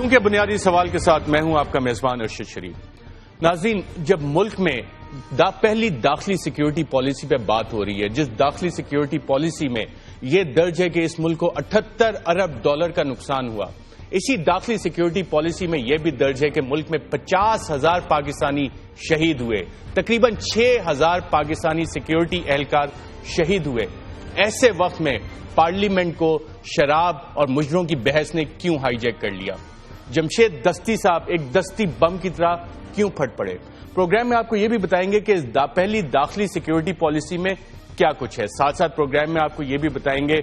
گفتگو کے بنیادی سوال کے ساتھ میں ہوں آپ کا میزبان ارشد شریف۔ ناظرین، جب ملک میں پہلی داخلی سیکیورٹی پالیسی پہ بات ہو رہی ہے، جس داخلی سیکیورٹی پالیسی میں یہ درج ہے کہ اس ملک کو 78 ارب ڈالر کا نقصان ہوا، اسی داخلی سیکیورٹی پالیسی میں یہ بھی درج ہے کہ ملک میں 50,000 پاکستانی شہید ہوئے، تقریباً 6,000 پاکستانی سیکیورٹی اہلکار شہید ہوئے۔ ایسے وقت میں پارلیمنٹ کو شراب اور مجرموں کی بحث نے کیوں ہائی جیک کر لیا؟ جمشید دستی صاحب ایک دستی بم کی طرح کیوں پھٹ پڑے؟ پروگرام میں آپ کو یہ بھی بتائیں گے کہ پہلی داخلی سیکیورٹی پالیسی میں کیا کچھ ہے۔ ساتھ ساتھ پروگرام میں آپ کو یہ بھی بتائیں گے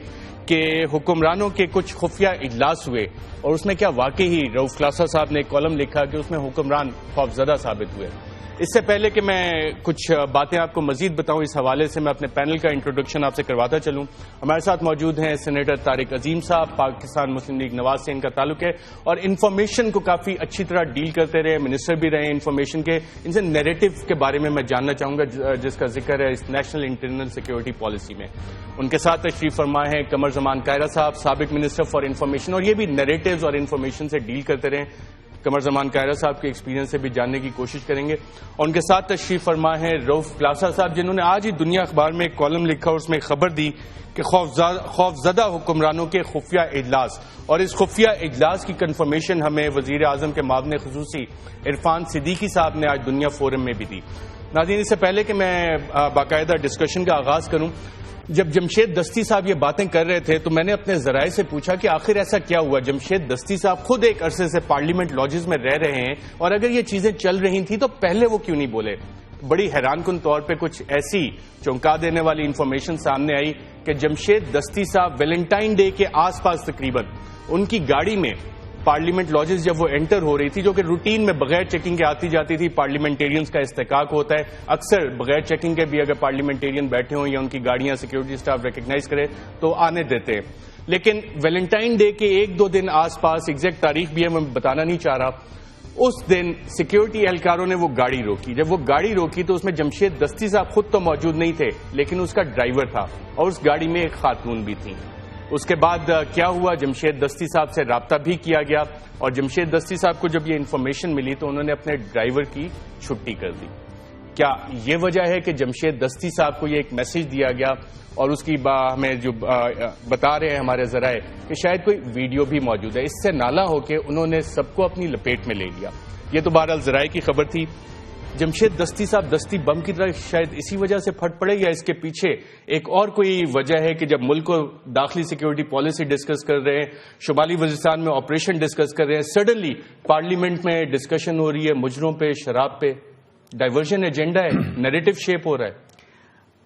کہ حکمرانوں کے کچھ خفیہ اجلاس ہوئے اور اس میں کیا واقعی ہی رؤف کلاسا صاحب نے ایک کالم لکھا کہ اس میں حکمران خوفزدہ ثابت ہوئے۔ اس سے پہلے کہ میں کچھ باتیں آپ کو مزید بتاؤں، اس حوالے سے میں اپنے پینل کا انٹروڈکشن آپ سے کرواتا چلوں۔ ہمارے ساتھ موجود ہیں سینیٹر طارق عظیم صاحب، پاکستان مسلم لیگ نواز سے ان کا تعلق ہے اور انفارمیشن کو کافی اچھی طرح ڈیل کرتے رہے، منسٹر بھی رہے انفارمیشن کے۔ ان سے نیریٹو کے بارے میں جاننا چاہوں گا جس کا ذکر ہے اس نیشنل انٹرنل سیکیورٹی پالیسی میں۔ ان کے ساتھ تشریف فرما ہے قمر زمان کائرہ صاحب، سابق منسٹر فار انفارمیشن، اور یہ بھی نیریٹوز اور انفارمیشن سے ڈیل کرتے رہے۔ قمر زمان کائرہ صاحب کے ایکسپیرینس سے بھی جاننے کی کوشش کریں گے۔ اور ان کے ساتھ تشریف فرما ہے رؤف کلاسا صاحب، جنہوں نے آج ہی دنیا اخبار میں ایک کالم لکھا اور اس میں خبر دی کہ خوفزدہ حکمرانوں کے خفیہ اجلاس، اور اس خفیہ اجلاس کی کنفرمیشن ہمیں وزیر اعظم کے معاون خصوصی عرفان صدیقی صاحب نے آج دنیا فورم میں بھی دی۔ ناظرین، اس سے پہلے کہ میں باقاعدہ ڈسکشن کا آغاز کروں، جب جمشید دستی صاحب یہ باتیں کر رہے تھے تو میں نے اپنے ذرائع سے پوچھا کہ آخر ایسا کیا ہوا؟ جمشید دستی صاحب خود ایک عرصے سے پارلیمنٹ لاجز میں رہ رہے ہیں، اور اگر یہ چیزیں چل رہی تھیں تو پہلے وہ کیوں نہیں بولے؟ بڑی حیران کن طور پہ کچھ ایسی چونکا دینے والی انفارمیشن سامنے آئی کہ جمشید دستی صاحب ویلنٹائن ڈے کے آس پاس تقریباً ان کی گاڑی میں پارلیمنٹ لاجز جب وہ انٹر ہو رہی تھی، جو کہ روٹین میں بغیر چیکنگ کے آتی جاتی تھی، پارلیمنٹیرینز کا استحقاق ہوتا ہے اکثر بغیر چیکنگ کے بھی اگر پارلیمنٹیرین بیٹھے ہوں یا ان کی گاڑیاں سیکیورٹی سٹاف ریکگنائز کرے تو آنے دیتے ہیں، لیکن ویلنٹائن ڈے کے ایک دو دن آس پاس، ایگزیکٹ تاریخ بھی ہے میں بتانا نہیں چاہ رہا، اس دن سیکیورٹی اہلکاروں نے وہ گاڑی روکی۔ جب وہ گاڑی روکی تو اس میں جمشید دستی صاحب خود تو موجود نہیں تھے، لیکن اس کا ڈرائیور تھا اور اس گاڑی میں ایک خاتون بھی تھی۔ اس کے بعد کیا ہوا؟ جمشید دستی صاحب سے رابطہ بھی کیا گیا اور جمشید دستی صاحب کو جب یہ انفارمیشن ملی تو انہوں نے اپنے ڈرائیور کی چھٹی کر دی۔ کیا یہ وجہ ہے کہ جمشید دستی صاحب کو یہ ایک میسج دیا گیا اور اس کی ہمیں جو بتا رہے ہیں ہمارے ذرائع کہ شاید کوئی ویڈیو بھی موجود ہے، اس سے نالا ہو کے انہوں نے سب کو اپنی لپیٹ میں لے لیا؟ یہ تو بہرحال ذرائع کی خبر تھی۔ جمشید دستی صاحب دستی بم کی طرح شاید اسی وجہ سے پھٹ پڑے، یا اس کے پیچھے ایک اور کوئی وجہ ہے کہ جب ملک کو داخلی سیکیورٹی پالیسی ڈسکس کر رہے ہیں، شمالی وزیرستان میں آپریشن ڈسکس کر رہے ہیں، سڈنلی پارلیمنٹ میں ڈسکشن ہو رہی ہے مجرموں پہ، شراب پہ، ڈائیورژن ایجنڈا ہے، نیریٹو شیپ ہو رہا ہے؟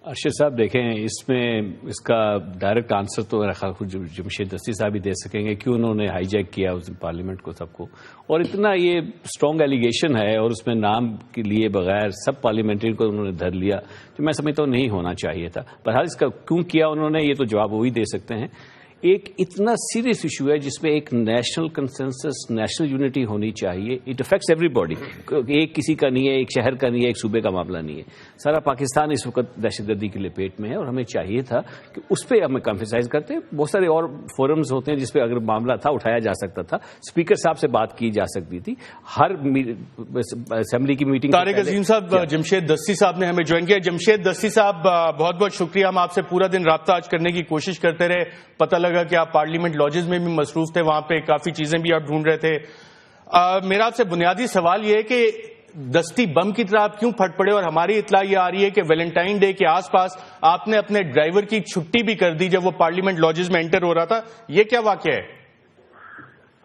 ارشد صاحب دیکھیں، اس میں اس کا ڈائریکٹ آنسر تو میرا خیال خود جمشید دستی صاحب ہی دے سکیں گے، کیوں انہوں نے ہائی جیک کیا اس پارلیمنٹ کو، سب کو، اور اتنا یہ اسٹرانگ ایلیگیشن ہے اور اس میں نام کے لیے بغیر سب پارلیمنٹری کو انہوں نے دھر لیا، جو میں سمجھتا ہوں نہیں ہونا چاہیے تھا۔ بہرحال اس کا کیوں کیا انہوں نے، یہ تو جواب وہی دے سکتے ہیں۔ ایک اتنا سیریس ایشو ہے جس میں ایک نیشنل کنسنسس، نیشنل یونٹی ہونی چاہیے۔ اٹ افیکٹس ایوری باڈی، ایک کسی کا نہیں ہے، ایک شہر کا نہیں ہے، ایک صوبے کا معاملہ نہیں ہے، سارا پاکستان اس وقت دہشت گردی کی لپیٹ میں ہے، اور ہمیں چاہیے تھا کہ اس پہ ہمیں کمفیسائز کرتے۔ بہت سارے اور فورمز ہوتے ہیں جس پہ اگر معاملہ تھا اٹھایا جا سکتا تھا، اسپیکر صاحب سے بات کی جا سکتی تھی، ہر اسمبلی کی میٹنگ۔ طارق عظیم صاحب، جمشید دستی صاحب نے ہمیں جوائن کیا۔ جمشید دستی صاحب بہت بہت شکریہ، ہم آپ سے پورا دن رابطہ آج کرنے کی کوشش کرتے رہے، پتہ لگا کہ آپ پارلیمنٹ لاجز میں بھی مصروف تھے، وہاں پہ کافی چیزیں بھی آپ ڈھونڈ رہے تھے۔ میرا آپ سے بنیادی سوال یہ ہے کہ دستی بم کی طرح آپ کیوں پھٹ پڑے، اور ہماری اطلاع یہ آ رہی ہے کہ ویلنٹائن ڈے کے آس پاس آپ نے اپنے ڈرائیور کی چھٹی بھی کر دی جب وہ پارلیمنٹ لاجز میں انٹر ہو رہا تھا، یہ کیا واقعہ ہے؟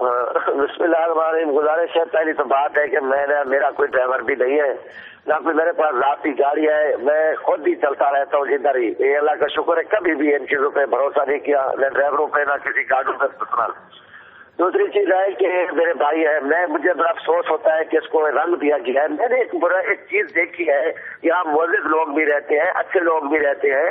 بسم اللہ الرحمن الرحیم۔ گزارش ہے، پہلی تو بات ہے کہ میرا کوئی ڈرائیور بھی نہیں ہے، نہ کوئی میرے پاس ذاتی گاڑی ہے، میں خود ہی چلتا رہتا ہوں ادھر ہی۔ یہ اللہ کا شکر ہے، کبھی بھی ان چیزوں پہ بھروسہ نہیں کیا، نہ ڈرائیوروں پہ نہ کسی گاڑیوں پہ پسند۔ دوسری چیز ہے کہ میرے بھائی ہے، مجھے بڑا افسوس ہوتا ہے کہ اس کو رنگ دیا گیا ہے۔ میں نے ایک چیز دیکھی ہے، یہاں معزز لوگ بھی رہتے ہیں، اچھے لوگ بھی رہتے ہیں،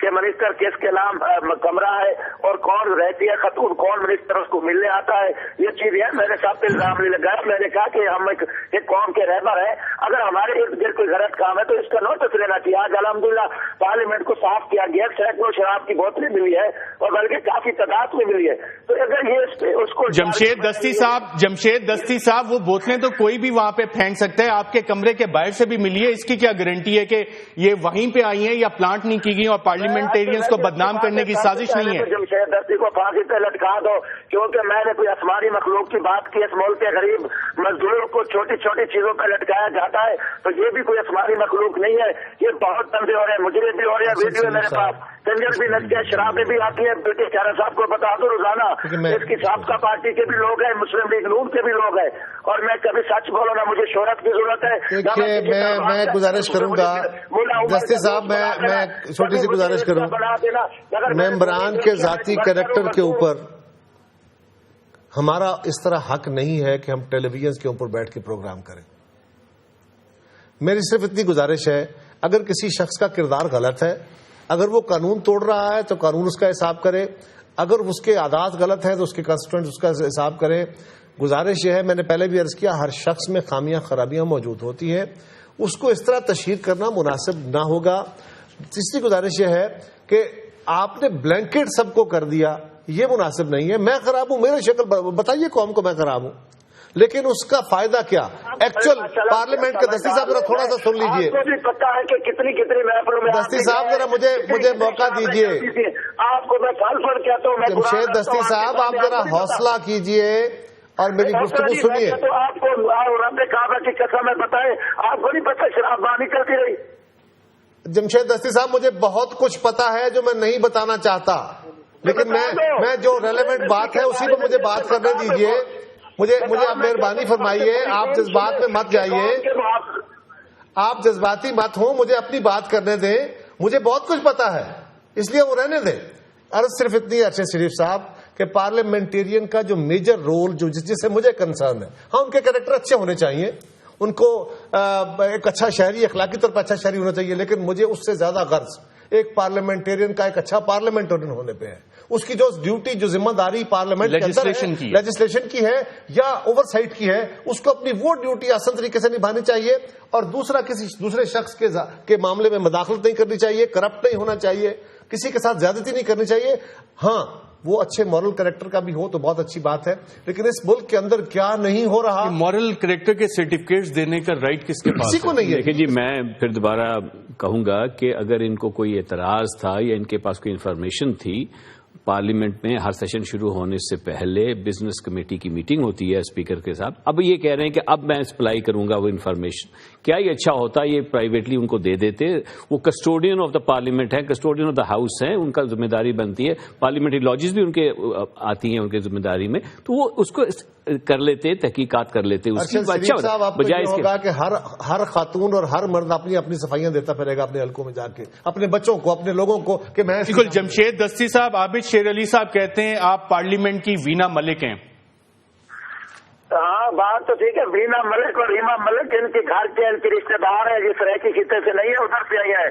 کہ منسٹر کس کے نام کمرہ ہے اور کون رہتی ہے خاتون, کون منسٹر اس کو ملنے آتا ہے, یہ چیز ہے. میرے ساتھ الزام نہیں لگایا. میں نے کہا کہ ہم ایک قوم کے رہبر ہیں, اگر ہمارے ارد گرد کوئی غلط کام ہے تو اس کا نوٹس لینا چاہیے. آج الحمدللہ پارلیمنٹ کو صاف کیا گیا, سینکڑوں شراب کی بوتلیں ملی ہے اور بلکہ کافی تعداد میں ملی ہے. تو اگر یہ اس کو جمشید دستی صاحب وہ بوتلیں تو کوئی بھی وہاں پہ پھینک سکتا ہے, آپ کے کمرے کے باہر سے بھی ملی ہے, اس کی کیا گارنٹی ہے کہ یہ وہیں پہ آئی ہیں یا پلانٹ نہیں کی گئی اور پارلیمنٹیرینز کو بدنام کرنے کی سازش نہیں ہے؟ جمشید دستی کو پھانسی پہ لٹکا دو, کیونکہ میں نے کوئی آسمانی مخلوق کی بات کی. اس ملک کے غریب مزدوروں کو چھوٹی چھوٹی چیزوں پہ لٹکایا جاتا ہے, تو یہ بھی کوئی آسمانی مخلوق نہیں ہے. یہ بہت بندے ہو رہے ہیں, مجرم بھی ہو رہے ہیں, ویڈیو ہے میرے پاس, کنجر بھی لگ گئے, شرابیں بھی آتی ہیں. برٹش چارہ صاحب کو بتا دو روزانہ اس کی سابقہ پارٹی کے بھی لوگ ہیں, مسلم لیگ نون کے بھی لوگ ہیں, اور میں کبھی سچ بولوں نا مجھے شہرت کی ضرورت ہے. میں گزارش کروں گا دستی صاحب, میں چھوٹی سی گزارش کروں, ممبران کے ذاتی کریکٹر کے اوپر ہمارا اس طرح حق نہیں ہے کہ ہم ٹیلی ویژن کے اوپر بیٹھ کے پروگرام کریں. میری صرف اتنی گزارش ہے, اگر کسی شخص کا کردار غلط ہے, اگر وہ قانون توڑ رہا ہے تو قانون اس کا حساب کرے, اگر اس کے عادات غلط ہیں تو اس کے کانسٹیٹوئنٹ اس کا حساب کرے. گزارش یہ ہے, میں نے پہلے بھی عرض کیا, ہر شخص میں خامیاں خرابیاں موجود ہوتی ہیں, اس کو اس طرح تشہیر کرنا مناسب نہ ہوگا. تیسری گزارش یہ ہے کہ آپ نے بلینکٹ سب کو کر دیا, یہ مناسب نہیں ہے. میں خراب ہوں, میرے شکل بتائیے قوم کو میں خراب ہوں, لیکن اس کا فائدہ کیا ایکچوئل پارلیمنٹ کے. دستی صاحب ذرا تھوڑا سا سن لیجئے, پتا ہے کہ کتنی محفلوں میں دستی صاحب ذرا مجھے موقع دیجئے. آپ کو میں پھل پھل کہتا ہوں. جمشید دستی صاحب آپ ذرا حوصلہ کیجئے اور میری گفتگو سنیے. تو آپ کو رب کعبہ کی قسم ہے بتائے, آپ کو نہیں پتا شراب بانی کرتی رہی. جمشید دستی صاحب مجھے بہت کچھ پتا ہے جو میں نہیں بتانا چاہتا, لیکن میں جو ریلیونٹ بات ہے اسی پہ مجھے بات کرنے دیجئے. مجھے آپ مہربانی فرمائیے, آپ جذبات میں مت جائیے, آپ جذباتی مت ہوں, مجھے اپنی بات کرنے دیں. مجھے بہت کچھ پتا ہے, اس لیے وہ رہنے دیں. عرض صرف اتنی ارشد شریف صاحب کہ پارلیمنٹیرین کا جو میجر رول جس سے مجھے کنسرن ہے, ہاں ان کے کریکٹر اچھے ہونے چاہیے, ان کو ایک اچھا شہری, اخلاقی طور پر اچھا شہری ہونا چاہیے, لیکن مجھے اس سے زیادہ غرض ایک پارلیمنٹیرین کا ایک اچھا پارلیمنٹیرین ہونے پہ ہے. اس کی جو ڈیوٹی, جو ذمہ داری پارلیمنٹ لیجسلیشن کی ہے یا اوور سائٹ کی ہے, اس کو اپنی وہ ڈیوٹی آسان طریقے سے نبھانی چاہیے, اور دوسرا کسی دوسرے شخص کے معاملے میں مداخلت نہیں کرنی چاہیے, کرپٹ نہیں ہونا چاہیے, کسی کے ساتھ زیادتی نہیں کرنی چاہیے. ہاں وہ اچھے مورل کریکٹر کا بھی ہو تو بہت اچھی بات ہے, لیکن اس ملک کے اندر کیا نہیں ہو رہا, مورل کریکٹر کے سرٹیفکیٹس دینے کا رائٹ کس کے پاس؟ کسی کو نہیں ہے. دیکھیں جی, میں پھر دوبارہ کہوں گا کہ اگر ان کو کوئی اعتراض تھا یا ان کے پاس کوئی انفارمیشن تھی, پارلیمنٹ میں ہر سیشن شروع ہونے سے پہلے بزنس کمیٹی کی میٹنگ ہوتی ہے اسپیکر کے ساتھ. اب یہ کہہ رہے ہیں کہ اب میں سپلائی کروں گا وہ انفارمیشن. کیا یہ اچھا ہوتا, یہ پرائیویٹلی ان کو دے دیتے؟ وہ کسٹوڈین آف دا پارلیمنٹ ہے, کسٹوڈین آف دا ہاؤس ہیں, ان کا ذمہ داری بنتی ہے, پارلیمنٹری لاجز بھی ان کے آتی ہیں ان کے ذمہ داری میں, تو وہ اس کو کر لیتے, تحقیقات کر لیتے. اس کی اچھا بجائے ہوگا کہ ہر خاتون اور ہر مرد اپنی اپنی صفائیاں دیتا پھرے گا اپنے حلقوں میں جا کے, اپنے بچوں کو, اپنے لوگوں کو, کہ میں بالکل. جمشید دستی صاحب, عابد شیر علی صاحب کہتے ہیں آپ پارلیمنٹ کی وینا ملک ہیں. ہاں بات تو ٹھیک ہے, وینا ملک اور ریما ملک ان کے گھر کے, ان کے رشتے دار ہیں, جس ریکی خطے سے نہیں ہے ادھر سے آئی ہے.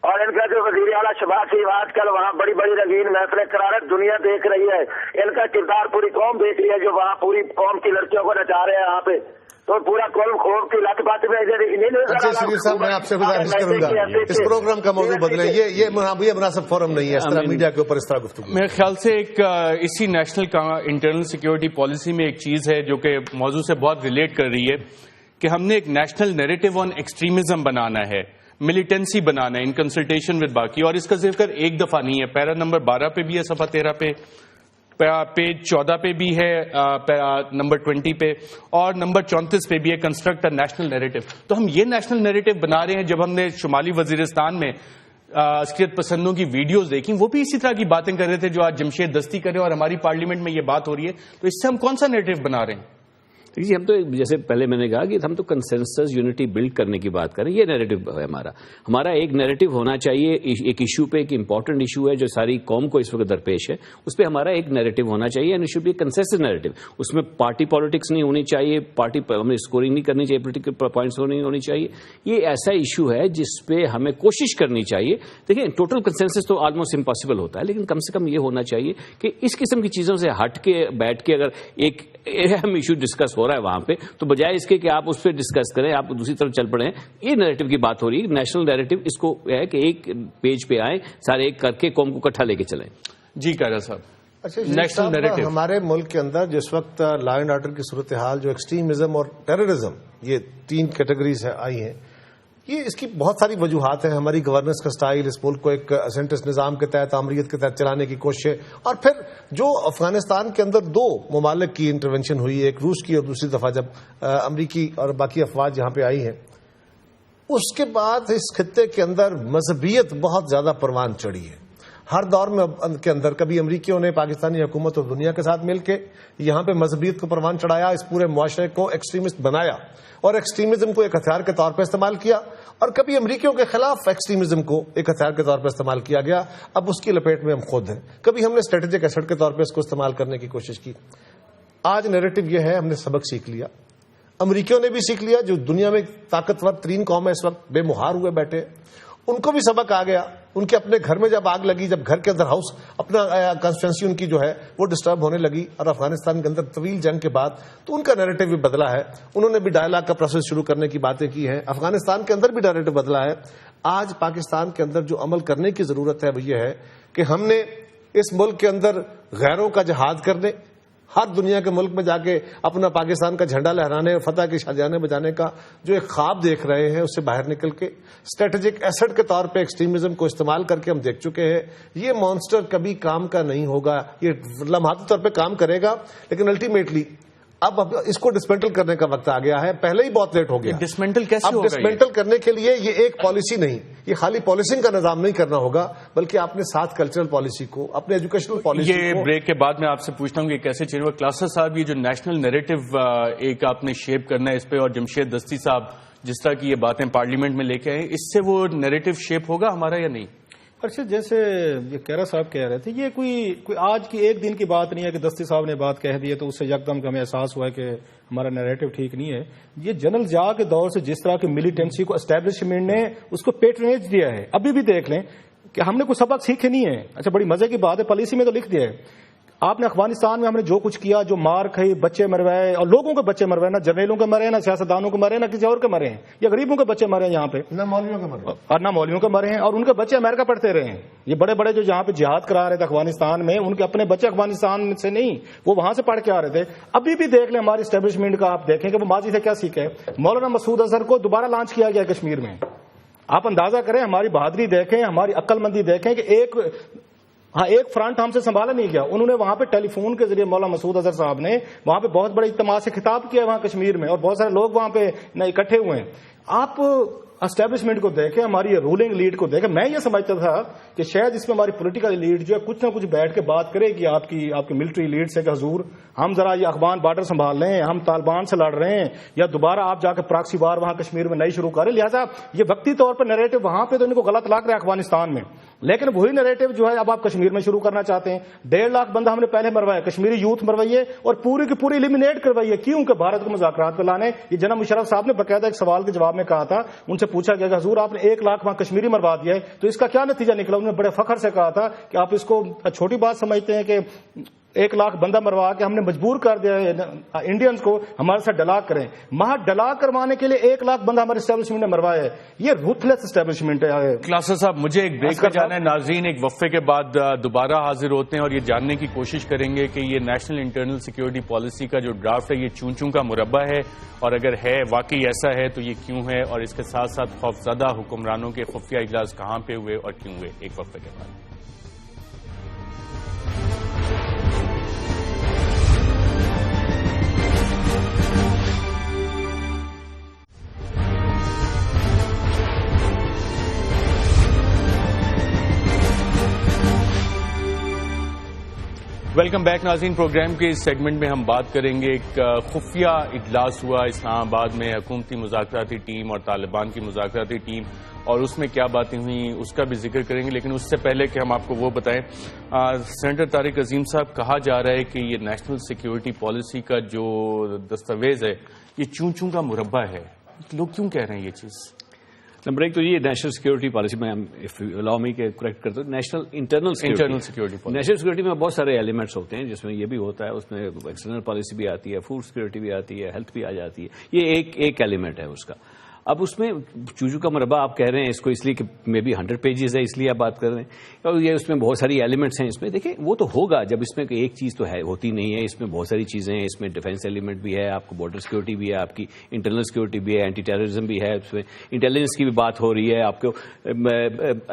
اور ان کا جو وزیر اعلیٰ شہباز شریف آج کل وہاں بڑی بڑی رنگین محفلیں کرا رہے, دنیا دیکھ رہی ہے. ان کا کردار پوری قوم دیکھ رہی ہے, جو وہاں پوری قوم کی لڑکیوں کو نچا رہے ہیں یہاں پہ, تو پورا قوم خوب کی لت بات میں. اچھا شریف صاحب, میں آپ سے گزارش کروں گا اس پروگرام کا موضوع بدلیں, یہ مناسب فورم نہیں ہے اس طرح میڈیا کے اوپر اس طرح گفتگو. میرے خیال سے ایک اسی نیشنل انٹرنل سیکیورٹی پالیسی میں ایک چیز ہے جو کہ موضوع سے بہت ریلیٹ کر رہی ہے, کہ ہم نے ایک نیشنل نیریٹو آن ایکسٹریمزم بنانا ہے, ملیٹنسی بنانا ہے ان کنسلٹیشن ود باقی. اور اس کا ذکر ایک دفعہ نہیں ہے, پیرا نمبر 12 پہ بھی ہے, صفحہ 13 پہ, پیج 14 پہ بھی ہے, نمبر 20 پہ, اور نمبر 34 پہ بھی ہے, کنسٹرکٹ اے نیشنل نیریٹو. تو ہم یہ نیشنل نیریٹو بنا رہے ہیں. جب ہم نے شمالی وزیرستان میں عسکریت پسندوں کی ویڈیوز دیکھی, وہ بھی اسی طرح کی باتیں کر رہے تھے جو آج جمشید دستی کر رہے ہیں, اور ہماری پارلیمنٹ میں یہ بات ہو رہی ہے. تو اس سے ہم کون سا نیریٹو بنا رہے ہیں؟ جی ہم تو جیسے پہلے میں نے کہا کہ ہم تو کنسنسس یونٹی بلڈ کرنے کی بات کریں, یہ نیریٹو ہے ہمارا ایک نیریٹو ہونا چاہیے. ایک ایشو پہ ایک امپورٹنٹ ایشو ہے جو ساری قوم کو اس وقت درپیش ہے, اس پہ ہمارا ایک نیریٹو ہونا چاہیے and it should be consensus narrative. اس میں پارٹی پالیٹکس نہیں ہونی چاہیے, پارٹی ہمیں اسکورنگ نہیں کرنی چاہیے, پولیٹیکل پوائنٹس نہیں ہونی چاہیے. یہ ایسا ایشو ہے جس پہ ہمیں کوشش کرنی چاہیے. دیکھیں ٹوٹل کنسنسس تو آلموسٹ امپاسبل ہوتا ہے, لیکن کم سے کم یہ ہونا چاہیے کہ اس قسم کی چیزوں سے ہٹ کے بیٹھ کے اگر ایک اہم ایشو ڈسکس ہو رہا ہے وہاں پہ, تو بجائے اس کے کہ آپ اس پہ ڈسکس کریں آپ دوسری طرف چل پڑیں. یہ نیریٹو کی بات ہو رہی ہے, نیشنل نیریٹو اس کو ہے کہ ایک پیج پہ آئیں سارے ایک کر کے قوم کو اکٹھا لے کے چلیں. جی قائرہ صاحب, اچھا نیشنل نیریٹو ہمارے ملک کے اندر جس وقت لا اینڈ آرڈر کی صورتحال جو ایکسٹریمزم اور ٹیررزم یہ 3 کیٹیگریز آئی ہیں, یہ اس کی بہت ساری وجوہات ہیں. ہماری گورننس کا سٹائل, اس ملک کو ایک سینٹرس نظام کے تحت آمریت کے تحت چلانے کی کوششیں, اور پھر جو افغانستان کے اندر 2 ممالک کی انٹرونشن ہوئی, ایک روس کی اور دوسری دفعہ جب امریکی اور باقی افواج یہاں پہ آئی ہیں, اس کے بعد اس خطے کے اندر مذہبیت بہت زیادہ پروان چڑھی ہے. ہر دور میں کے اندر کبھی امریکیوں نے پاکستانی حکومت اور دنیا کے ساتھ مل کے یہاں پہ مذہبیت کو پروان چڑھایا, اس پورے معاشرے کو ایکسٹریمسٹ بنایا اور ایکسٹریمزم کو ایک ہتھیار کے طور پہ استعمال کیا, اور کبھی امریکیوں کے خلاف ایکسٹریمزم کو ایک ہتھیار کے طور پہ استعمال کیا گیا. اب اس کی لپیٹ میں ہم خود ہیں. کبھی ہم نے اسٹریٹجک ایسٹ کے طور پہ اس کو استعمال کرنے کی کوشش کی. آج نیریٹو یہ ہے, ہم نے سبق سیکھ لیا, امریکیوں نے بھی سیکھ لیا, جو دنیا میں طاقتور 3 قومیں اس وقت بے مہار ہوئے بیٹھے, ان کو بھی سبق آ گیا. ان کے اپنے گھر میں جب آگ لگی, جب گھر کے اندر ہاؤس اپنا کانسٹیٹوئنسی ان کی جو ہے وہ ڈسٹرب ہونے لگی, اور افغانستان کے اندر طویل جنگ کے بعد تو ان کا نیریٹو بھی بدلا ہے. انہوں نے بھی ڈائلاگ کا پروسیس شروع کرنے کی باتیں کی ہیں. افغانستان کے اندر بھی نیریٹو بدلا ہے. آج پاکستان کے اندر جو عمل کرنے کی ضرورت ہے وہ یہ ہے کہ ہم نے اس ملک کے اندر غیروں کا جہاد کرنے, ہر دنیا کے ملک میں جا کے اپنا پاکستان کا جھنڈا لہرانے اور فتح کی شادیانے بجانے کا جو ایک خواب دیکھ رہے ہیں, اس سے باہر نکل کے اسٹریٹجک ایسٹ کے طور پہ ایکسٹریمزم کو استعمال کر کے ہم دیکھ چکے ہیں. یہ مانسٹر کبھی کام کا نہیں ہوگا, یہ لمحاتی طور پہ کام کرے گا, لیکن الٹیمیٹلی اب اس کو ڈسمنٹل کرنے کا وقت آ گیا ہے. پہلے ہی بہت لیٹ ہو گیا. ڈسمنٹل کیسے ہوگا؟ ڈسمنٹل کرنے کے لیے یہ ایک پالیسی نہیں, یہ خالی پالیسنگ کا نظام نہیں کرنا ہوگا, بلکہ آپ نے ساتھ کلچرل پالیسی کو, اپنے ایجوکیشنل پالیسی کو. یہ بریک کے بعد میں آپ سے پوچھتا ہوں کہ کیسے چینج ہوا. کلاسر صاحب, یہ جو نیشنل نیریٹو ایک آپ نے شیپ کرنا ہے اس پہ, اور جمشید دستی صاحب جس طرح کی یہ باتیں پارلیمنٹ میں لے کے آئے, اس سے وہ نیریٹو شیپ ہوگا ہمارا یا نہیں؟ اچھا, جیسے یہ قائرہ صاحب کہہ رہے تھے, یہ کوئی آج کی ایک دن کی بات نہیں ہے کہ دستی صاحب نے بات کہہ دی ہے تو اس سے یکدم ہمیں احساس ہوا ہے کہ ہمارا نیریٹو ٹھیک نہیں ہے. یہ جنرل جا کے دور سے جس طرح کی ملیٹنسی کو اسٹیبلشمنٹ نے اس کو پیٹرنیج دیا ہے, ابھی بھی دیکھ لیں کہ ہم نے کوئی سبق سیکھے نہیں ہے. اچھا, بڑی مزے کی بات ہے, پالیسی میں تو لکھ دیا ہے آپ نے افغانستان میں ہم نے جو کچھ کیا, جو مار کھائی, بچے مروائے, اور لوگوں کے بچے مروائے, نہ جرنیلوں کے مرے, نہ سیاستدانوں کے مرے, نہ کسی اور کے مرے ہیں, یا غریبوں کے بچے مرے ہیں یہاں پہ, نہ مولویوں کے مرے, اور نہ مولویوں کے مرے ہیں, اور ان کے بچے امریکہ پڑھتے رہے ہیں. یہ بڑے بڑے جو یہاں پہ جہاد کرا رہے تھے افغانستان میں, ان کے اپنے بچے افغانستان سے نہیں, وہ وہاں سے پڑھ کے آ رہے تھے. ابھی بھی دیکھ لیں ہماری اسٹیبلشمنٹ کا, آپ دیکھیں کہ وہ ماضی سے کیا سیکھے. مولانا مسعود اظہر کو دوبارہ لانچ کیا گیا کشمیر میں. آپ اندازہ کریں, ہماری بہادری دیکھیں, ہماری عقل مندی دیکھیں کہ ایک فرنٹ ہم سے سنبھالا نہیں گیا. انہوں نے وہاں پہ ٹیلی فون کے ذریعے مولانا مسعود اظہر صاحب نے وہاں پہ بہت بڑے اجتماع سے خطاب کیا وہاں کشمیر میں, اور بہت سارے لوگ وہاں پہ اکٹھے ہوئے ہیں. آپ اسٹیبلشمنٹ کو دیکھیں, ہماری رولنگ لیڈ کو دیکھیں. میں یہ سمجھتا تھا کہ شاید اس میں ہماری پولیٹیکل لیڈ جو ہے کچھ نہ کچھ بیٹھ کے بات کرے گی آپ کی ملٹری لیڈ سے کہ حضور ہم ذرا یہ افغان بارڈر سنبھال لیں, ہم طالبان سے لڑ رہے ہیں, یا دوبارہ آپ جا کے پراکسی وار وہاں کشمیر میں نہیں شروع کریں. لہٰذا یہ وقتی طور پر نیریٹو وہاں پہ تو ان کو غلط لگ رہا ہے افغانستان میں, لیکن وہی نیریٹو جو ہے اب آپ کشمیر میں شروع کرنا چاہتے ہیں. 1.5 لاکھ بندہ ہم نے پہلے مروایا, کشمیری یوتھ مروائیے اور پوری کی پوری ایلیمینیٹ کروائیے. کیوں کہ بھارت کو مذاکرات پہ لانے. یہ جناب مشرف صاحب نے باقاعدہ ایک سوال کے جواب میں کہا تھا, ان سے پوچھا گیا کہ حضور آپ نے 1 لاکھ وہاں کشمیری مروا دیا ہے تو اس کا کیا نتیجہ نکلا. انہوں نے بڑے فخر سے کہا تھا کہ آپ اس کو چھوٹی بات سمجھتے ہیں کہ 1 لاکھ بندہ مروا کے ہم نے مجبور کر دیا انڈینز کو ہمارے ساتھ ڈلاک کریں. وہاں ڈلاک کروانے کے لیے 1 لاکھ بندہ ہمارے اسٹیبلشمنٹ نے مروایا ہے. یہ روتھلیس اسٹیبلشمنٹ ہے. کلاسر صاحب, مجھے ایک بریک پہ جانا ہے. ناظرین ایک وقفے کے بعد دوبارہ حاضر ہوتے ہیں اور یہ جاننے کی کوشش کریں گے کہ یہ نیشنل انٹرنل سیکیورٹی پالیسی کا جو ڈرافٹ ہے یہ چون چون کا مربع ہے, اور اگر ہے واقعی ایسا ہے تو یہ کیوں ہے, اور اس کے ساتھ ساتھ خوفزدہ حکمرانوں کے خفیہ اجلاس کہاں پہ ہوئے اور کیوں ہوئے. ایک وقفے کے بعد. ویلکم بیک ناظرین. پروگرام کے اس سیگمنٹ میں ہم بات کریں گے ایک خفیہ اجلاس ہوا اسلام آباد میں حکومتی مذاکراتی ٹیم اور طالبان کی مذاکراتی ٹیم، اور اس میں کیا باتیں ہوئیں اس کا بھی ذکر کریں گے. لیکن اس سے پہلے کہ ہم آپ کو وہ بتائیں، سینیٹر طارق عظیم صاحب، کہا جا رہا ہے کہ یہ نیشنل سیکیورٹی پالیسی کا جو دستاویز ہے یہ چون چون کا مربع ہے. لوگ کیوں کہہ رہے ہیں یہ چیز؟ نمبر ایک تو یہ نیشنل سیکورٹی پالیسی میں الاؤ می کے کریکٹ کرتے ہیں. National internal security policy, national security میں بہت سارے ایلیمنٹس ہوتے ہیں، جس میں یہ بھی ہوتا ہے، اس میں ایکسٹرنل پالیسی بھی آتی ہے، فوڈ سیکورٹی بھی آتی ہے، ہیلتھ بھی آ جاتی ہے. یہ ایک ایلیمنٹ ہے اس کا. اب اس میں چوچو کا مربع آپ کہہ رہے ہیں اس کو اس لیے کہ مے بی 100 پیجز ہے، اس لیے آپ بات کر رہے ہیں، اور یہ اس میں بہت ساری ایلیمنٹس ہیں. اس میں دیکھیں وہ تو ہوگا جب اس میں ایک چیز تو ہے ہوتی نہیں ہے، اس میں بہت ساری چیزیں ہیں. اس میں ڈیفینس ایلیمنٹ بھی ہے، آپ کو بارڈر سیکورٹی بھی ہے، آپ کی انٹرنل سیکورٹی بھی ہے، اینٹی ٹیررزم بھی ہے، اس میں انٹیلیجنس کی بھی بات ہو رہی ہے، آپ کو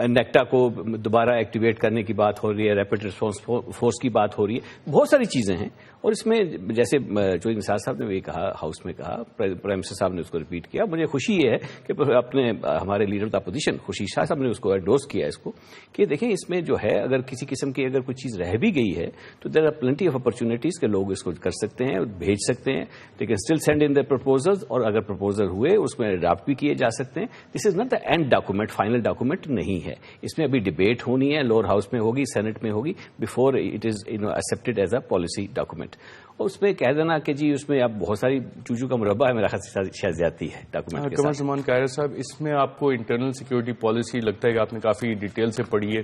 نیکٹا کو دوبارہ ایکٹیویٹ کرنے کی بات ہو رہی ہے، ریپڈ رسپانس فورس کی بات ہو رہی ہے. بہت ساری چیزیں ہیں. اور اس میں جیسے جو نثار صاحب نے بھی کہا، ہاؤس میں کہا، پرائم منسٹر صاحب نے اس کو ریپیٹ کیا. مجھے خوشی یہ ہے کہ اپنے ہمارے لیڈر آف اپوزیشن خوشی شاہ صاحب نے اس کو انڈورس کیا اس کو، کہ دیکھیں اس میں جو ہے اگر کسی قسم کی اگر کوئی چیز رہ بھی گئی ہے تو there are plenty of opportunities کہ لوگ اس کو کر سکتے ہیں، بھیج سکتے ہیں. لیکن still send in their proposals, اور اگر پرپوزل ہوئے اس میں ڈرافٹ بھی کیے جا سکتے ہیں. This is not the end document, final document نہیں ہے. اس میں ابھی ڈبیٹ ہونی ہے، لوور ہاؤس میں ہوگی، سینٹ میں ہوگی، before it is accepted as a policy document. اور اس میں کہہ دینا کہ جی اس میں اب بہت ساری چوچو کا مربع ہے، میرا خیال سے شاید زیادتی ہے ڈاکومنٹ کے ساتھ. قمر زمان قاہرہ صاحب، اس میں آپ کو انٹرنل سیکیورٹی پالیسی لگتا ہے کہ آپ نے کافی ڈیٹیل سے پڑھی ہے،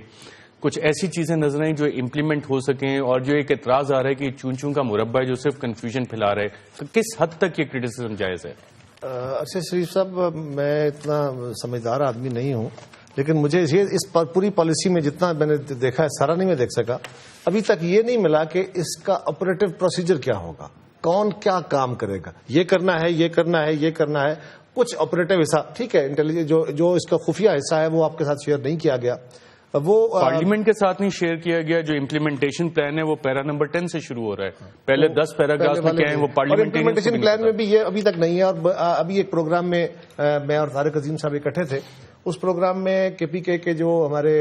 کچھ ایسی چیزیں نظر آئیں جو امپلیمنٹ ہو سکیں، اور جو ایک اعتراض آ رہا ہے کہ چون چون کا مربع ہے جو صرف کنفیوژن پھیلا رہا ہے، کس حد تک یہ کرٹیسزم جائز ہے؟ ارشد شریف صاحب، میں اتنا سمجھدار آدمی نہیں ہوں، لیکن مجھے اس پوری پالیسی میں جتنا میں نے دیکھا ہے سارا نہیں میں دیکھ سکا. ابھی تک یہ نہیں ملا کہ اس کا آپریٹو پروسیجر کیا ہوگا، کون کیا کام کرے گا، یہ کرنا ہے، یہ کرنا ہے، یہ کرنا ہے. کچھ آپریٹو حصہ ٹھیک ہے، انٹیلیجنس جو اس کا خفیہ حصہ ہے وہ آپ کے ساتھ شیئر نہیں کیا گیا. وہ پارلیمنٹ کے ساتھ نہیں شیئر کیا گیا. جو امپلیمنٹیشن پلان ہے وہ پیرا نمبر 10 سے شروع ہو رہا ہے. پہلے 10 پیراگراف میں کیا ہے وہ امپلیمنٹیشن پلان میں بھی یہ ابھی تک نہیں ہے. اور ابھی ایک پروگرام میں میں اور طارق عظیم صاحب اکٹھے تھے. اس پروگرام میں کے پی کے جو ہمارے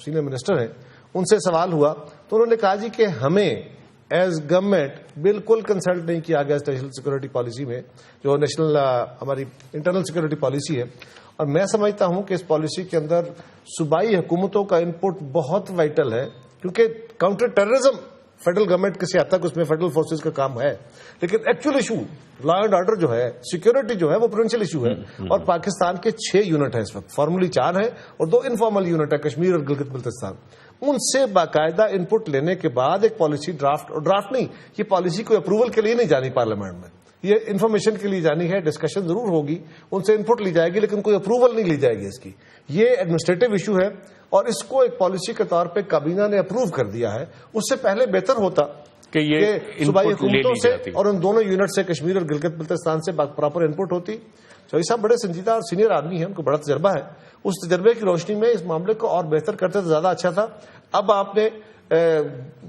سینئر منسٹر ہیں ان سے سوال ہوا تو انہوں نے کہا جی کہ ہمیں ایز گورنمنٹ بالکل کنسلٹ نہیں کیا گیا نیشنل سیکورٹی پالیسی میں، جو نیشنل ہماری انٹرنل سیکورٹی پالیسی ہے. اور میں سمجھتا ہوں کہ اس پالیسی کے اندر صوبائی حکومتوں کا انپٹ بہت وائٹل ہے، کیونکہ کاؤنٹر ٹیررزم فیڈرل گورنمنٹ کسی حد تک اس میں فیڈرل فورسز کا کام ہے، لیکن actual issue law and order جو ہے، سیکورٹی جو ہے وہ پروونشل ایشو ہے. اور پاکستان کے 6 یونٹ ہیں اس وقت، فارملی 4 ہیں اور 2 انفارمل یونٹ ہیں، کشمیر اور گلگت بلتستان. ان سے باقاعدہ انپٹ لینے کے بعد ایک پالیسی ڈرافٹ نہیں، یہ پالیسی کوئی اپروول کے لیے نہیں جانی پارلیمنٹ میں، یہ انفارمیشن کے لیے جانی ہے. ڈسکشن ضرور ہوگی، ان سے انپٹ لی جائے گی، لیکن کوئی اپروول نہیں لی جائے گی اس کی. یہ ایڈمنسٹریٹو ایشو ہے اور اس کو ایک پالیسی کے طور پہ کابینہ نے اپروو کر دیا ہے. اس سے پہلے بہتر ہوتا کہ یہ صوبائی حکومتوں سے اور ان دونوں یونٹ سے کشمیر اور گلگت بلتستان سے پراپر انپٹ ہوتی. چوہدری صاحب بڑے سنجیدہ اور سینئر آدمی ہیں، ان کو بڑا تجربہ ہے. اس تجربے کی روشنی میں اس معاملے کو اور بہتر کرتے تو زیادہ اچھا تھا. اب آپ نے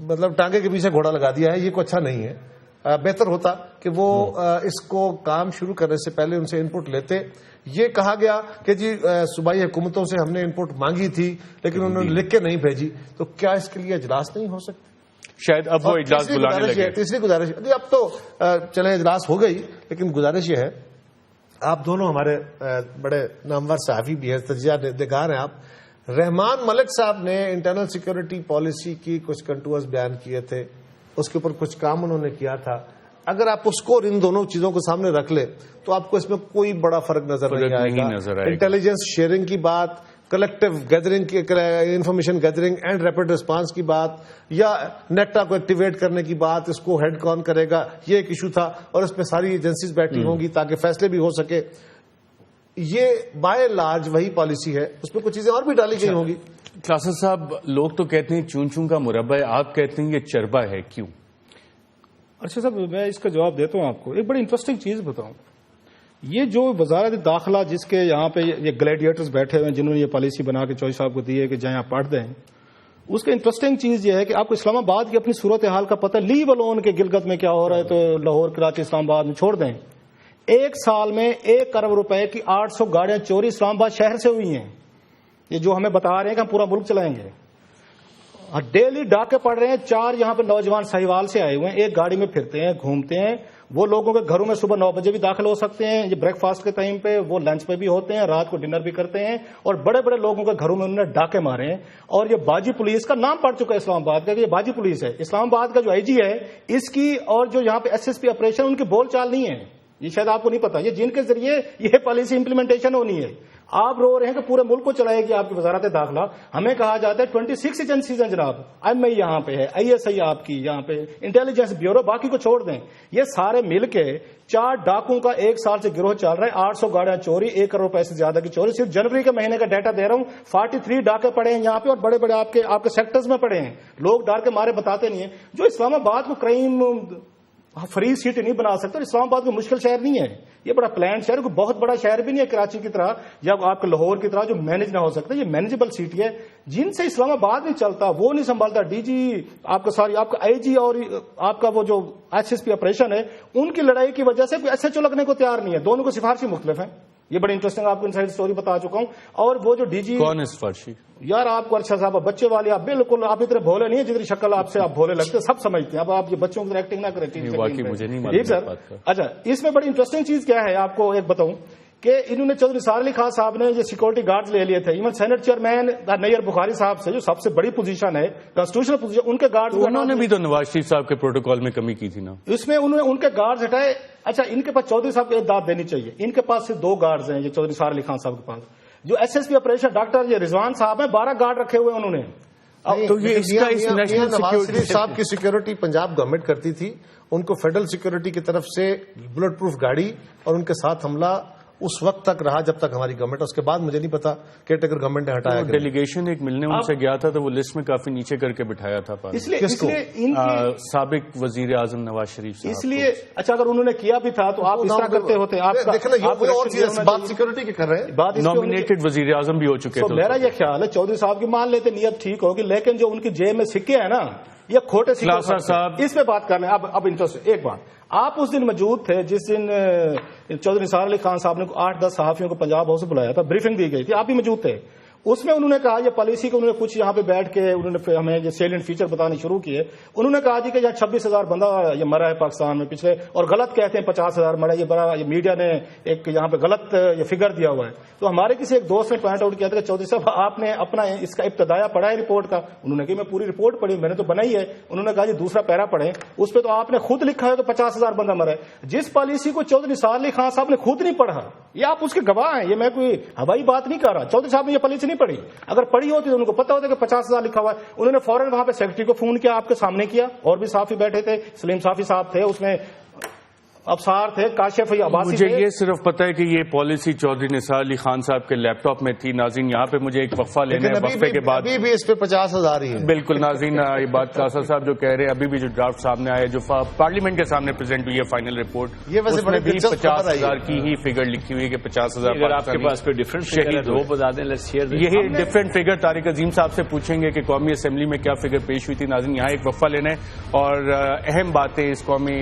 مطلب ٹانگے کے پیچھے گھوڑا لگا دیا ہے، یہ کوئی اچھا نہیں ہے. بہتر ہوتا کہ وہ اس کو کام شروع کرنے سے پہلے ان سے انپٹ لیتے. یہ کہا گیا کہ جی صوبائی حکومتوں سے ہم نے انپٹ مانگی تھی لیکن انہوں نے لکھ کے نہیں بھیجی، تو کیا اس کے لیے اجلاس نہیں ہو سکتا؟ شاید اب وہ اجلاس بلانے لگے. تیسری گزارش اب تو چلے اجلاس ہو گئی، لیکن گزارش یہ ہے، آپ دونوں ہمارے بڑے نامور صحافی بھی ہیں، تجزیہ نگار ہیں آپ. رحمان ملک صاحب نے انٹرنل سیکورٹی پالیسی کی کچھ کنٹوئرز بیان کیے تھے، اس کے اوپر کچھ کام انہوں نے کیا تھا. اگر آپ اس کو ان دونوں چیزوں کو سامنے رکھ لیں تو آپ کو اس میں کوئی بڑا فرق نظر نہیں آئے گا. انٹیلیجنس شیئرنگ کی بات، کلیکٹو گیدرنگ کی information gathering and rapid response کی بات، یا نیکٹا کو ایکٹیویٹ کرنے کی بات، اس کو ہیڈ کون کرے گا، یہ ایک ایشو تھا. اور اس میں ساری ایجنسیز بیٹھی ہوں گی تاکہ فیصلے بھی ہو سکے. یہ بائی لارج وہی پالیسی ہے، اس میں کچھ چیزیں اور بھی ڈالی گئی ہوں گی. کلاسر صاحب، لوگ تو کہتے ہیں چون چون کا مربع ہے، آپ کہتے ہیں یہ چربا ہے، کیوں؟ اچھا صاحب، میں اس کا جواب دیتا ہوں آپ کو. ایک بڑی انٹرسٹنگ چیز بتاؤں. یہ جو وزارت داخلہ جس کے یہاں پہ یہ گلیڈیٹرز بیٹھے ہوئے ہیں جنہوں نے یہ پالیسی بنا کے چوہدری صاحب کو دی ہے کہ جائیں آپ پڑھ دیں، اس کا انٹرسٹنگ چیز یہ ہے کہ آپ کو اسلام آباد کی اپنی صورتحال کا پتہ، لیو الون کے گلگت میں کیا ہو رہا ہے تو لاہور کراچی اسلام آباد میں چھوڑ دیں. 1 سال میں 1 ارب روپے کی 800 گاڑیاں چوری اسلام آباد شہر سے ہوئی ہیں. یہ جو ہمیں بتا رہے ہیں کہ ہم پورا ملک چلائیں گے. ڈیلی ڈاکے پڑ رہے ہیں. 4 یہاں پہ نوجوان سہیوال سے آئے ہوئے ہیں, ایک گاڑی میں پھرتے ہیں, گھومتے ہیں. وہ لوگوں کے گھروں میں صبح 9 بجے بھی داخل ہو سکتے ہیں, یہ بریک فاسٹ کے ٹائم پہ, وہ لنچ پہ بھی ہوتے ہیں, رات کو ڈنر بھی کرتے ہیں, اور بڑے بڑے لوگوں کے گھروں میں انہوں نے ڈاکے مارے ہیں. اور یہ باجی پولیس کا نام پڑ چکا ہے اسلام آباد کا, کہ یہ باجی پولیس ہے. اسلام آباد کا جو آئی جی ہے اس کی, اور جو یہاں پہ ایس ایس پی آپریشن, ان کی بول چال نہیں ہے. یہ شاید آپ کو نہیں پتا, یہ جن کے ذریعے یہ پالیسی امپلیمنٹیشن ہونی ہے. آپ رو رہے ہیں کہ پورے ملک کو چلائے گی آپ کی وزارت داخلہ. ہمیں کہا جاتا ہے 26 ایجنسیز ہیں جناب, ایم آئی یہاں پہ ہے, آئی ایس آئی آپ کی یہاں پہ, انٹیلیجنس بیورو, باقی کو چھوڑ دیں. یہ سارے مل کے 4 ڈاکوں کا 1 سال سے گروہ چل رہا ہے. 800 گاڑیاں چوری, 1 کروڑ روپے سے زیادہ کی چوری. صرف جنوری کے مہینے کا ڈیٹا دے رہا ہوں, 43 ڈاکے پڑے ہیں یہاں پہ, اور بڑے بڑے آپ کے سیکٹرز میں پڑے ہیں. لوگ ڈر کے مارے بتاتے نہیں ہیں. جو اسلام آباد کو کرائم فری سٹی نہیں بنا سکتے, اسلام آباد کو مشکل شہر نہیں ہے, یہ بڑا پلان شہر, کوئی بہت بڑا شہر بھی نہیں ہے کراچی کی طرح یا آپ کے لاہور کی طرح جو مینج نہ ہو سکتا. یہ مینیجبل سٹی ہے. جن سے اسلام آباد نہیں چلتا وہ نہیں سنبھالتا. ڈی جی آپ کا, سوری آپ کا آئی جی, اور آپ کا وہ جو ایس ایس پی آپریشن ہے, ان کی لڑائی کی وجہ سے کوئی ایس ایچ او لگنے کو تیار نہیں ہے. دونوں کو سفارشی مختلف ہیں. یہ بڑی انٹرسٹنگ آپ کو انسائڈ اسٹوری بتا چکا ہوں. اور وہ جو ڈی جی, کون ہے سفارشی؟ یار آپ کو ارشد صاحب بچے والے, آپ بالکل آپ اتنے بھولے نہیں ہیں جتنی شکل آپ سے آپ بھولے لگتے, سب سمجھتے ہیں. اب آپ یہ بچوں کی ایکٹنگ نہ کریں. ٹھیک سر. اچھا, اس میں بڑی انٹرسٹنگ چیز کیا ہے آپ کو ایک بتاؤں, کہ انہوں نے چودھری نثار علی خان صاحب نے یہ سیکورٹی گارڈز لے لیے تھے. ایون سینٹ چیئرمین نیر بخاری صاحب سے, جو سب سے بڑی پوزیشن ہے, کانسٹیٹیوشنل پوزیشن, ان کے گارڈز, انہوں نے بھی تو نواز شریف صاحب کے پروٹوکول میں کمی کی تھی نا, اس میں انہوں نے ان کے گارڈز ہٹائے. اچھا, ان کے پاس چودھری صاحب کو ایک داد دینی چاہیے. ان کے پاس صرف 2 گارڈز ہیں, یہ چودھری نثار علی خان صاحب کے پاس. جو S S P operation doctor یہ رضوان صاحب ہیں, 12 گارڈ رکھے ہوئے انہوں نے. تو یہ نواز شریف صاحب کی سیکورٹی پنجاب گورنمنٹ کرتی تھی. ان کو فیڈرل سیکورٹی کی طرف سے بلٹ پروف گاڑی اور ان کے ساتھ حملہ اس وقت تک رہا جب تک ہماری گورنمنٹ, اس کے بعد مجھے نہیں پتا کیئر ٹیکر گورنمنٹ نے ہٹایا. ڈیلیگیشن ایک ملنے ان سے گیا تھا تو وہ لسٹ میں کافی نیچے کر کے بٹھایا تھا سابق وزیر اعظم نواز شریف صاحب. اس لیے اچھا, اگر انہوں نے کیا بھی تھا تو آپ اس طرح کرتے ہوتے. بات سیکورٹی کی کر رہے ہیں, نامینیٹڈ وزیر اعظم بھی ہو چکے تھے. میرا یہ خیال ہے چودھری صاحب کی مان لیتے نیت ٹھیک ہوگی, لیکن جو ان کی جیب میں سکے ہیں نا, یہ کھوٹے سکے صاحب, اس پہ بات کرنے. اب انٹرسٹ ایک بات, آپ اس دن موجود تھے جس دن چودھری نثار علی خان صاحب نے 8-10 صحافیوں کو پنجاب ہاؤس بلایا تھا, بریفنگ دی گئی تھی, آپ بھی موجود تھے. اس میں انہوں نے کہا, یہ پالیسی کو انہوں نے کچھ یہاں پہ بیٹھ کے انہوں نے ہمیں یہ سیلینٹ فیچر بتانے شروع کیے. انہوں نے کہا جی کہ یہاں 26,000 بندہ یہ مرا ہے پاکستان میں پچھلے, اور غلط کہتے ہیں 50,000 مرا. یہ بڑا, یہ میڈیا نے ایک یہاں پہ غلط یہ فگر دیا ہوا ہے. تو ہمارے کسی ایک دوست نے پوائنٹ آؤٹ کیا تھا کہ چودھری صاحب آپ نے اپنا اس کا ابتدایا پڑھا ہے رپورٹ کا. انہوں نے کہا میں پوری رپورٹ پڑھی, میں نے تو بنائی ہے. انہوں نے کہا جی دوسرا پیرا پڑھیں, اس پہ تو آپ نے خود لکھا ہے کہ 50,000 بندہ مرا ہے. جس پالیسی کو چودھری نثار علی خان صاحب نے خود نہیں پڑھا, یہ آپ اس کے گواہ ہیں, یہ میں کوئی ہوائی بات نہیں کر رہا. چودھری صاحب نے یہ پالیسی نہیں پڑھی. اگر پڑھی ہوتی تو ان کو پتا ہوتا کہ 50,000 لکھا ہوا ہے. انہوں نے فوراً وہاں پہ سیکرٹری کو فون کیا, آپ کے سامنے کیا, اور بھی صحافی بیٹھے تھے, سلیم صافی صاحب تھے, اس میں افسار تھے, کاشف عباسی. مجھے یہ صرف پتا ہے کہ یہ پالیسی چودھری نثار علی خان صاحب کے لیپ ٹاپ میں تھی. ناظرین یہاں پہ مجھے ایک وقفہ لینا ہے, وقفے کے بعد ابھی بھی اس پہ 50,000 ہی ہے. بالکل ناظرین, یہ بات قاصر صاحب جو کہہ رہے ہیں, ابھی بھی جو ڈرافٹ سامنے آیا, جو پارلیمنٹ کے سامنے پریزنٹ ہوئی ہے فائنل رپورٹ, یہ اس میں بھی 50,000 کی ہی فگر لکھی ہوئی ہے کہ 50,000 آپ کے پاس کوئی ڈفرنٹ شہید ہو بتا دیں. یہی ڈفرنٹ فگر طارق عظیم صاحب سے پوچھیں گے کہ قومی اسمبلی میں کیا فگر پیش ہوئی تھی. ناظرین یہاں ایک وقفہ لینا ہے, اور اہم باتیں اس قومی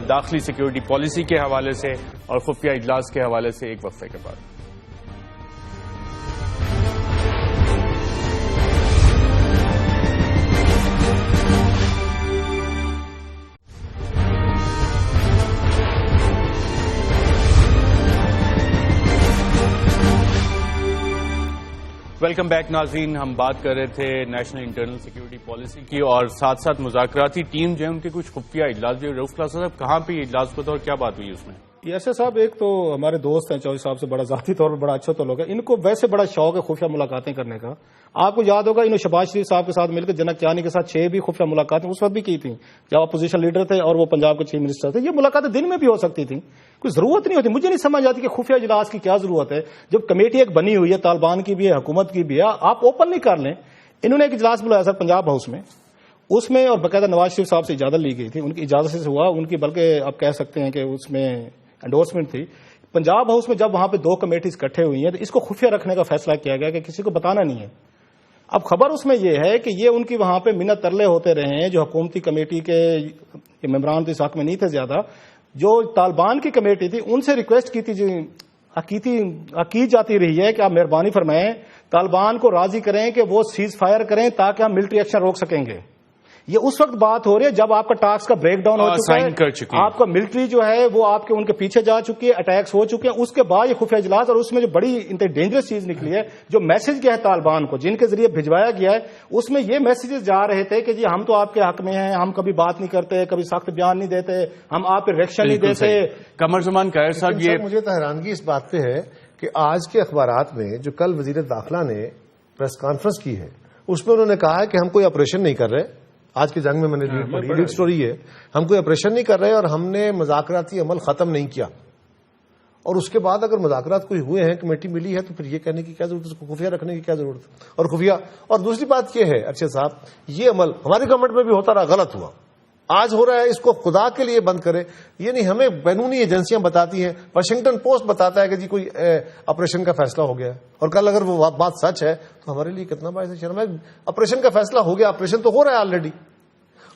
داخلی سیکورٹی پالیسی کے حوالے سے اور خفیہ اجلاس کے حوالے سے ایک وقفے کے بعد. ویلکم بیک ناظرین, ہم بات کر رہے تھے نیشنل انٹرنل سیکورٹی پالیسی کی, اور ساتھ ساتھ مذاکراتی ٹیم جو ہے ان کے کچھ خفیہ اجلاس بھی. رؤف کلاسا صاحب کہاں پہ اجلاس کو تھا اور کیا بات ہوئی اس میں؟ ایسے صاحب ایک تو ہمارے دوست ہیں چودھری صاحب سے, بڑا ذاتی طور پر بڑا اچھا تو لوگ ہیں, ان کو ویسے بڑا شوق ہے خفیہ ملاقاتیں کرنے کا. آپ کو یاد ہوگا انہوں شہباز شریف صاحب کے ساتھ مل کے جنک کیانی کے ساتھ 6 بھی خفیہ ملاقاتیں اس وقت بھی کی تھیں جب اپوزیشن لیڈر تھے اور وہ پنجاب کے چیف منسٹر تھے. یہ ملاقاتیں دن میں بھی ہو سکتی تھیں, کوئی ضرورت نہیں ہوتی. مجھے نہیں سمجھ آتی کہ خفیہ اجلاس کی کیا ضرورت ہے جب کمیٹی ایک بنی ہوئی ہے, طالبان کی بھی ہے, حکومت کی بھی ہے, آپ اوپن نہیں کر لیں. انہوں نے ایک اجلاس بلایا سر پنجاب ہاؤس میں, اس میں اور باقاعدہ نواز شریف صاحب سے اجازت لی گئی تھی, ان کی اجازت سے ہوا, ان کی بلکہ آپ کہہ سکتے ہیں کہ اس میں انڈورسمنٹ تھی. پنجاب ہاؤس میں جب وہاں پہ 2 کمیٹیز اکٹھے ہوئی ہیں تو اس کو خفیہ رکھنے کا فیصلہ کیا گیا کہ کسی کو بتانا نہیں ہے. اب خبر اس میں یہ ہے کہ یہ ان کی وہاں پہ منت ترلے ہوتے رہے ہیں, جو حکومتی کمیٹی کے ممبران تو اس حق میں نہیں تھے زیادہ, جو طالبان کی کمیٹی تھی ان سے ریکویسٹ کی تھی, کی جاتی رہی ہے کہ آپ مہربانی فرمائیں طالبان کو راضی کریں کہ وہ سیز فائر کریں تاکہ ہم ملٹری ایکشن روک سکیں گے. یہ اس وقت بات ہو رہی ہے جب آپ کا ٹاسک کا بریک ڈاؤن ہو چکا ہے, آپ کا ملٹری جو ہے وہ آپ کے ان کے پیچھے جا چکی ہے, اٹیکس ہو چکے ہیں. اس کے بعد یہ خفیہ اجلاس, اور اس میں جو بڑی انتہائی ڈینجرس چیز نکلی ہے, جو میسج گیا ہے طالبان کو, جن کے ذریعے بھجوایا گیا ہے, اس میں یہ میسیجز جا رہے تھے کہ جی ہم تو آپ کے حق میں ہیں, ہم کبھی بات نہیں کرتے, کبھی سخت بیان نہیں دیتے, ہم آپ پہ ریئیکشن نہیں دیتے. قمر زمان قاہر صاحب, یہ مجھے تو حیرانگی اس بات پہ ہے کہ آج کے اخبارات میں جو کل وزیر داخلہ نے پریس کانفرنس کی ہے اس میں انہوں نے کہا ہے کہ ہم کوئی آپریشن نہیں کر رہے. آج کے جنگ میں میں نے لیڈ سٹوری ہے, ہم کوئی آپریشن نہیں کر رہے اور ہم نے مذاکراتی عمل ختم نہیں کیا. اور اس کے بعد اگر مذاکرات کوئی ہوئے ہیں, کمیٹی ملی ہے, تو پھر یہ کہنے کی کیا ضرورت ہے, اس کو خفیہ رکھنے کی کیا ضرورت ہے. اور خفیہ, اور دوسری بات یہ ہے ارشد صاحب, یہ عمل ہماری گورنمنٹ میں بھی ہوتا رہا, غلط ہوا, آج ہو رہا ہے, اس کو خدا کے لیے بند کرے. یہ نہیں ہمیں بینونی ایجنسیاں بتاتی ہیں, واشنگٹن پوسٹ بتاتا ہے کہ جی کوئی آپریشن کا فیصلہ ہو گیا ہے, اور کل اگر وہ بات سچ ہے تو ہمارے لیے کتنا باعث شرم ہے. آپریشن کا فیصلہ ہو گیا, آپریشن تو ہو رہا ہے آلریڈی,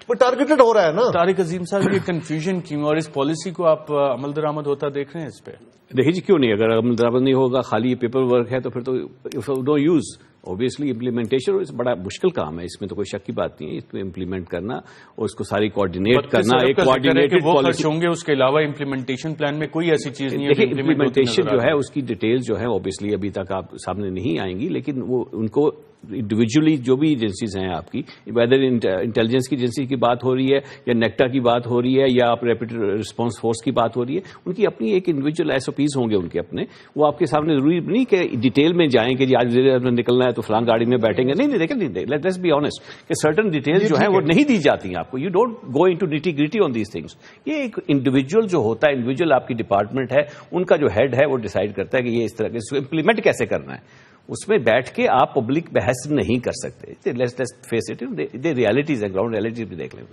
وہ ٹارگیٹڈ ہو رہا ہے نا. طارق عظیم صاحب, یہ کنفیوژن کیوں, اور اس پالیسی کو آپ عمل درآمد ہوتا دیکھ رہے ہیں اس پہ؟ دیکھیے جی, کیوں نہیں, اگر عمل درآمد نہیں ہوگا, خالی یہ پیپر ورک ہے, تو پھر تو نو یوز. اوبیسلی امپلیمنٹیشن بڑا مشکل کام ہے, اس میں تو کوئی شک کی بات نہیں ہے. اس میں امپلیمنٹ کرنا اور اس کو ساری کوآرڈینیٹ کرنا, ایک کوآرڈینیٹڈ پالیسی ہوں گے. اس کے علاوہ امپلیمنٹیشن پلان میں کوئی ایسی چیز نہیں ہے. دیکھیے امپلیمنٹیشن جو ہے اس کی ڈیٹیلز جو ہے اوبیسلی ابھی تک آپ سامنے نہیں آئیں گی, لیکن وہ ان کو انڈیویجولی جو بھی ایجنسیز ہیں آپ کی, ویدر انٹیلیجنس کی ایجنسی کی بات ہو رہی ہے یا نیکٹا کی بات ہو رہی ہے یا آپ ریپڈ رسپانس فورس کی بات ہو رہی ہے, ان کی اپنی ایک انڈیویجول ایس او پیز ہوں گے ان کے اپنے. وہ آپ کے سامنے ضروری نہیں کہ ڈیٹیل میں جائیں کہ جی آج نکلنا ہے تو فلاں گاڑی میں بیٹھیں گے. نہیں دیکھیں, لیٹس بی آنیسٹ کہ سرٹن ڈیٹیل جو ہیں وہ نہیں دی جاتی ہیں آپ کو. You don't go into nitty gritty on these things. یہ ایک انڈیویجول جو ہوتا ہے, انڈیویجول آپ کی ڈپارٹمنٹ ہے, ان کا جو ہیڈ ہے وہ ڈیسائیڈ کرتا ہے کہ یہ اس طرح کے امپلیمنٹ کیسے کرنا ہے. اس میں بیٹھ کے آپ پبلک بحث نہیں کر سکتے. Let's face it, the realities ہیں, گراؤنڈ ریالٹیز بھی دیکھ لیں.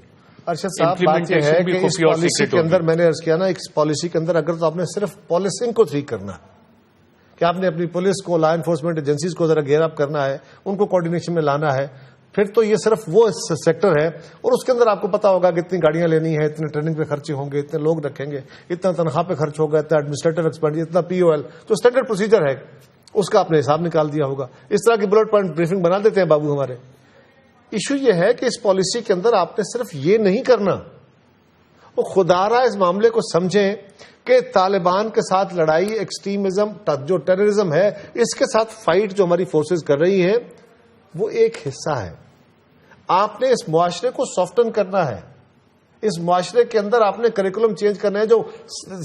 ارشد صاحب, بات یہ ہے کہ اس پالیسی کے اندر, میں نے عرض کیا نا, اس پالیسی کے اندر اگر تو آپ نے صرف پالیسنگ کو ٹھیک کرنا ہے کہ آپ نے اپنی پولیس کو, لا انفورسمنٹ ایجنسیز کو ذرا گیئر اپ کرنا ہے, ان کو کوآرڈینیشن میں لانا ہے, پھر تو یہ صرف وہ سیکٹر ہے. اور اس کے اندر آپ کو پتا ہوگا کہ اتنی گاڑیاں لینی ہے, اتنے ٹریننگ پہ خرچے ہوں گے, اتنے لوگ رکھیں گے, اتنا تنخواہ پہ خرچ ہوگا, اتنا ایڈمنسٹریٹو ایکسپینڈ, اتنا پی او ایل, جو اسٹینڈرڈ پروسیجر ہے اس کا آپ نے حساب نکال دیا ہوگا. اس طرح کی بلٹ پوائنٹ بریفنگ بنا دیتے ہیں بابو ہمارے. ایشو یہ ہے کہ اس پالیسی کے اندر آپ نے صرف یہ نہیں کرنا, وہ خدارا اس معاملے کو سمجھیں کہ طالبان کے ساتھ لڑائی, ایکسٹریمزم, جو ٹیررزم ہے, اس کے ساتھ فائٹ جو ہماری فورسز کر رہی ہیں وہ ایک حصہ ہے. آپ نے اس معاشرے کو سافٹن کرنا ہے. اس معاشرے کے اندر آپ نے کریکولم چینج کرنا ہے جو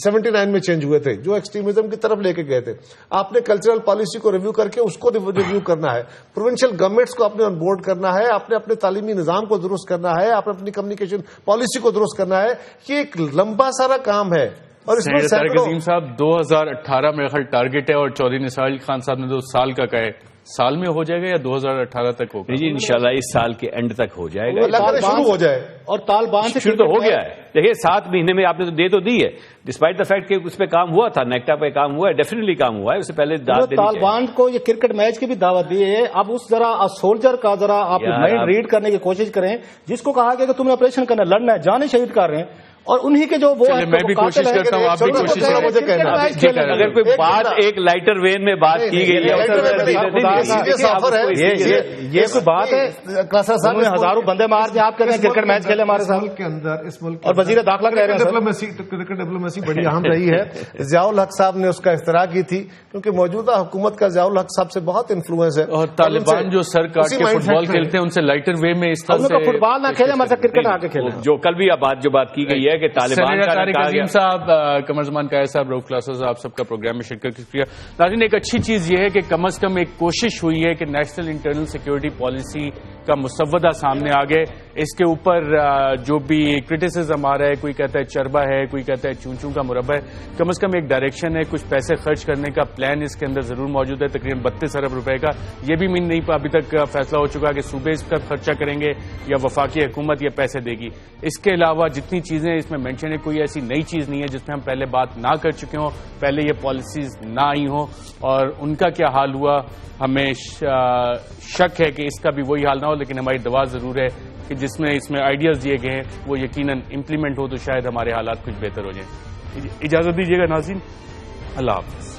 79 میں چینج ہوئے تھے, جو ایکسٹریمزم کی طرف لے کے گئے تھے. آپ نے کلچرل پالیسی کو ریویو کر کے اس کو ریویو کرنا ہے. پروونشل گورنمنٹس کو آپ نے آن بورڈ کرنا ہے. آپ نے اپنے تعلیمی نظام کو درست کرنا ہے. آپ نے اپنی کمیونیکیشن پالیسی کو درست کرنا ہے. یہ ایک لمبا سارا کام ہے. اور اس میں طارق عظیم صاحب, 2018 میں خل ٹارگیٹ ہے, اور چودھری نثار خان صاحب نے 2 سال کا کہا ہے. سال میں ہو جائے گا یا 2018 تک ہوگا؟ جی انشاءاللہ اس سال کے اینڈ تک ہو جائے گا. شروع ہو جائے, اور طالبان سے شروع تو ہو گیا ہے. دیکھیے 7 مہینے میں آپ نے تو دے تو دی ہے, ڈسپائٹ دا فیکٹ کہ اس پہ کام ہوا تھا, نیکٹا پہ کام ہوا ہے, ڈیفینیٹلی کام ہوا ہے. اس سے پہلے طالبان کو یہ کرکٹ میچ کی بھی دعوت دی ہے. اب اس ذرا سولجر کا ذرا آپ مائنڈ ریڈ کرنے کی کوشش کریں, جس کو کہا گیا کہ تم نے آپریشن کرنا, لڑنا ہے, جانے شہید کر رہے ہیں, اور انہی کے جو وہ میں بھی کوشش کرتا ہوں, آپ بھی کوشش کریں. اگر کوئی بات ایک لائٹر وین میں بات کی گئی ہے, یہ کوئی بات ہے, ہزاروں بندے مار دیں, آپ کہہ رہے ہیں کرکٹ میچ کھیلے ہمارے ساتھ کے اندر, اس ملک اور وزیر داخلہ کہہ رہے ہیں کرکٹ ڈپلومیسی بڑی اہم رہی ہے. ضیاء الحق صاحب نے اس کا اختراع کی تھی, کیونکہ موجودہ حکومت کا ضیاء الحق صاحب سے بہت انفلوئنس ہے. اور طالبان جو سر کاٹ کے فٹ بال کھیلتے ہیں, ان سے لائٹر وے میں اس طرح سے فٹ بال نہ کھیلے, ہمارے ساتھ کرکٹ آ کے کھیلے. جو کل بھی جو بات کی گئی ہے کہ طالبان طارق عظیم صاحب, قمر زمان قاہر صاحب, رؤوف کلاسر صاحب, آپ سب کا پروگرام میں شرکت کیا. ناظرین, ایک اچھی چیز یہ ہے کہ کم از کم ایک کوشش ہوئی ہے کہ نیشنل انٹرنل سیکیورٹی پالیسی کا مسودہ سامنے آ گئے. اس کے اوپر جو بھی کرٹیسزم آ رہا ہے, کوئی کہتا ہے چربا ہے, کوئی کہتا ہے چونچوں کا مربع ہے, کم از کم ایک ڈائریکشن ہے, کچھ پیسے خرچ کرنے کا پلان اس کے اندر ضرور موجود ہے, تقریباً 32 ارب روپے کا. یہ بھی نہیں ابھی تک فیصلہ ہو چکا کہ صوبے اس کا خرچہ کریں گے یا وفاقی حکومت یہ پیسے دے گی. اس کے علاوہ جتنی چیزیں اس میں مینشن ہے, کوئی ایسی نئی چیز نہیں ہے جس میں ہم پہلے بات نہ کر چکے ہوں, پہلے یہ پالیسیز نہ آئی ہوں, اور ان کا کیا حال ہوا ہمیں شک ہے کہ اس کا بھی وہی حال نہ ہو. لیکن ہماری دعا ضرور ہے کہ جس میں اس میں آئیڈیاز دیے گئے ہیں وہ یقیناً امپلیمنٹ ہو تو شاید ہمارے حالات کچھ بہتر ہو جائیں. اجازت دیجیے گا ناظرین, اللہ حافظ.